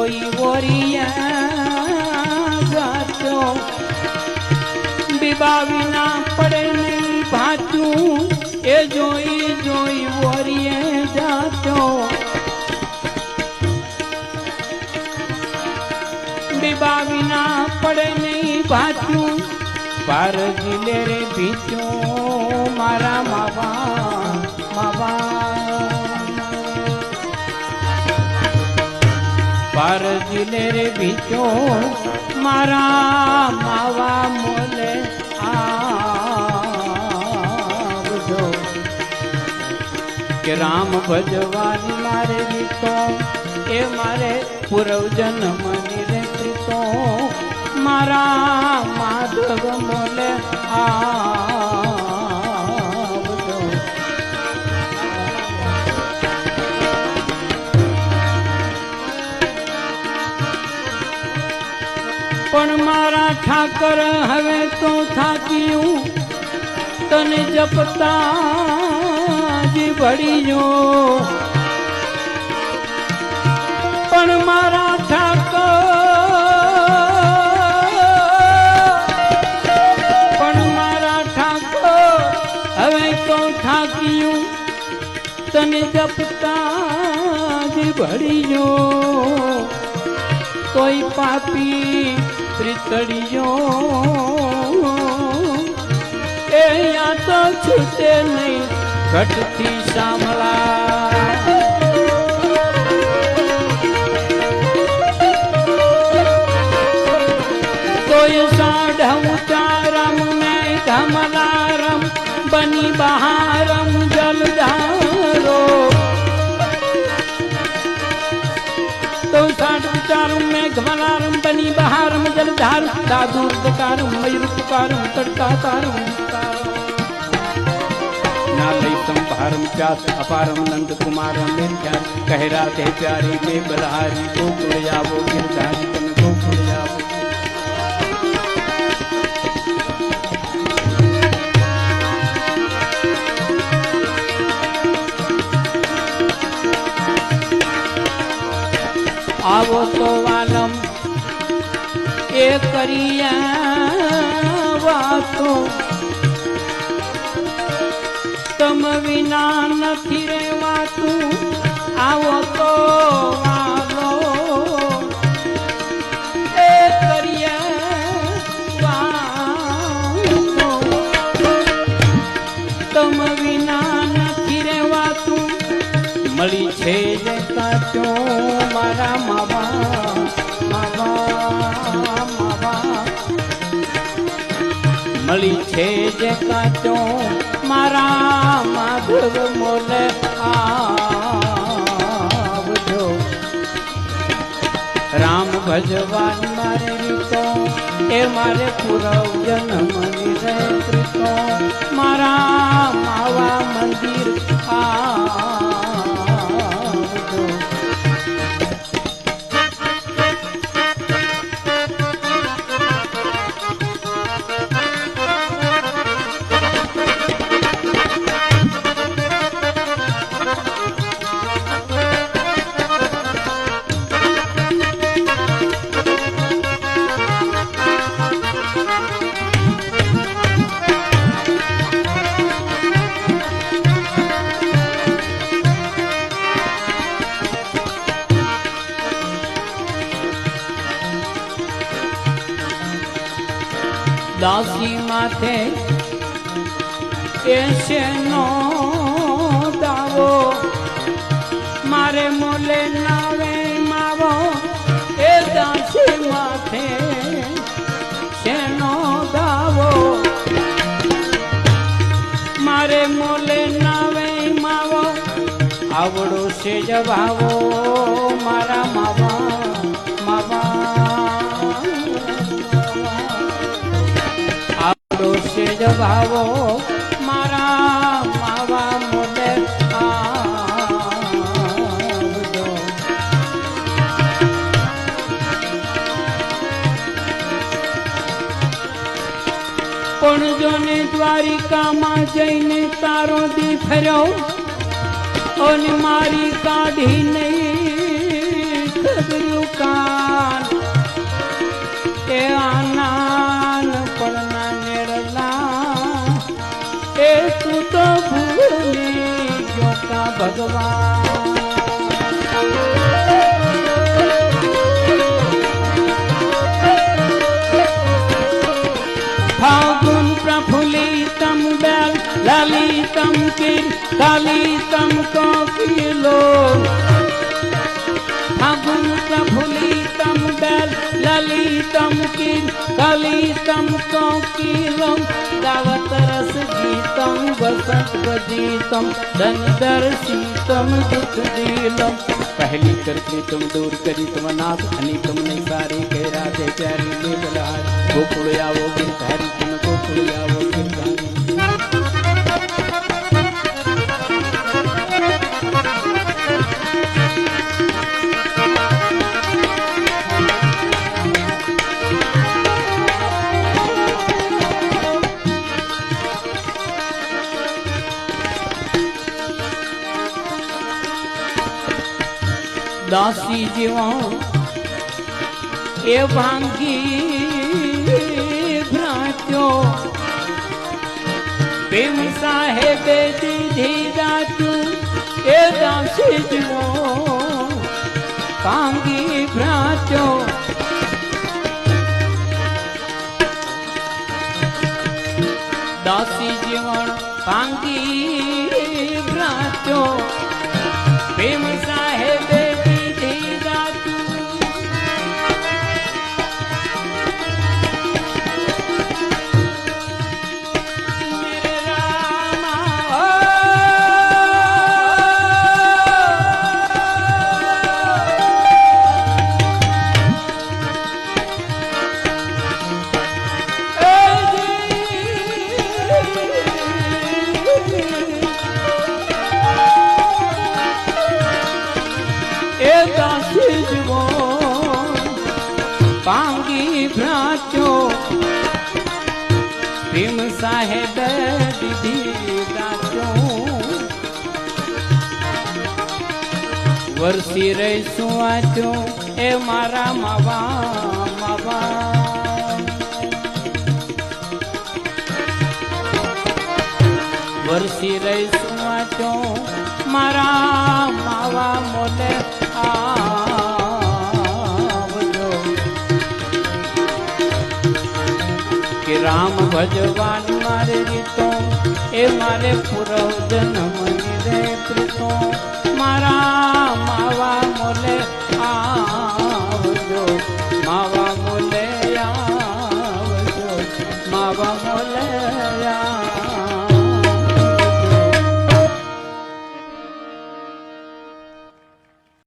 જોઈ વોરિયા જાતો બીબા વિના પડે નહીં ભાતું એ જોઈ જોઈ વોરિયે જાતો બીબા વિના પડે નહીં ભાતું પાર જીલે રે ભીચું મારા માવા પાર જીલે રે ભીચો મારા માવા મોલે આવજો કે રામ ભજવાની મારે રીતો એ મારે પૂર્વ જન્મની રે પ્રીતો મારા માધવ મોલે આવજો પણ મારા ઠાકર હવે તો થાક્યું તને જપતા જ ભળીજો પણ મારા હવે તો થાક્યું તને જપતા જ ભળીજો તોય પાપી ત્રિતડીજો એ યા તો છૂટે નહીં ઘટથી સાંભળા તોય સાઢ ચારમ મેં ધમલારમ बनी बहारम जलधारो तो साठ विचारम में घमलारम बनी बहारम जलधार दादूर दकारम मयूर पुकारम तड़का तारम नालई संभारम प्यास अपारम नंद कुमारम मेरे प्यार कह राधे प्यारी में बलहारी को कुड़ियावो गिरधारी तन को कुड़ियावो आवो तो वालम ए करिया वातो तम विना નથી રહેવાતું આવો તો વાલો એ કરિયા વાતો તમ વિના નથી રહેવાતું મળી છે જે કાચો મારા માવા મળી છે જે કાચો મારા માધવ મોલે આવજો રામ ભજવાન મારે રીતો એ મારે પૂરવ જન્મની રે પ્રીતો મારા માવા મંદિર આવજો દાસી માથે એસે નો દાવો મારે મોલે નાવે માવો એ દાસી માથે શેનો દાવો મારે મોલે નાવે માવો આવડો છે જવાવો મારા માવા જવાવો મારા માવા મોલે આવજો પણ જોને દ્વારિકામાં જઈને તારો દી ફર્યો અને મારી કાઢી નહીં ખબર્યું કાન એ આનાન પળના નેરલા એ તું તો ભૂલી ગયો કા ભગવાન फागुन प्रफुल्लितम बेल ललितम किर कालितम कोकिलो फागुन प्रफुल्लितम बेल ललितम किर कालितम कोकिलो गावत रस गीतम वसंत बजीतम धनदर्शितम दुख दिलम पहली करके तुम दूर करी तुम नाथ हनी तुम नहीं सारे कह राधे प्यारी में बलहार गोकुल आवो गिरधारी तुम गोकुल आवो गिरधारी दासी जीवो ए भांगी भ्रात्यो प्रेम साहेबे दीधी दातू ए दासी जीवो भांगी भ्रात्यो दासी जीवन भांगी भ्रात्यो प्रेम साहेबे पांगी भ्राचो प्रेम साहेब दीदी दाचो वर्षी रही सुवाचो ए मारा मावा मावा वर्षी रही सुवाचो मारा मावा मोले कि राम भजवान मारे गीतो ए मारे पुरव जन्म रे प्रीतो मारा मावा मोले आवजो मावा मोले आवजो मावा मोले